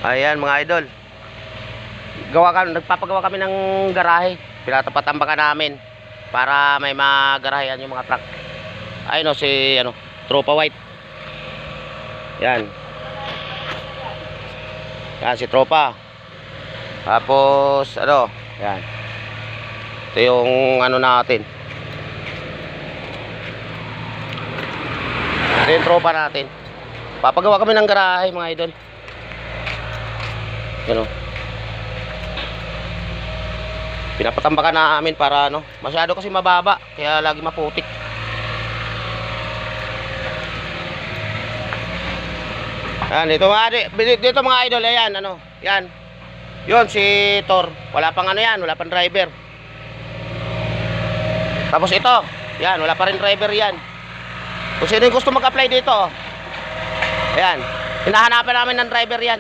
Ayan mga idol. Nagpapagawa kami ng garahe. Pinatapatan baka namin para may magarahean yung mga truck. Ayun o si Tropa White. Yan. Yan si Tropa. Tapos yan. Ito yung natin. Ito yung tropa natin. Papagawa kami ng garahe mga idol. Yan o. Pinapatambakan namin para masyado kasi mababa, kaya lagi maputik. Yan, dito mga idol, ayan, yan. Yun, si Thor, wala pang wala pang driver. Tapos ito, yan, wala pa rin driver yan. Kung sino yung gusto mag-apply dito, ayan, hinahanapan namin ng driver yan.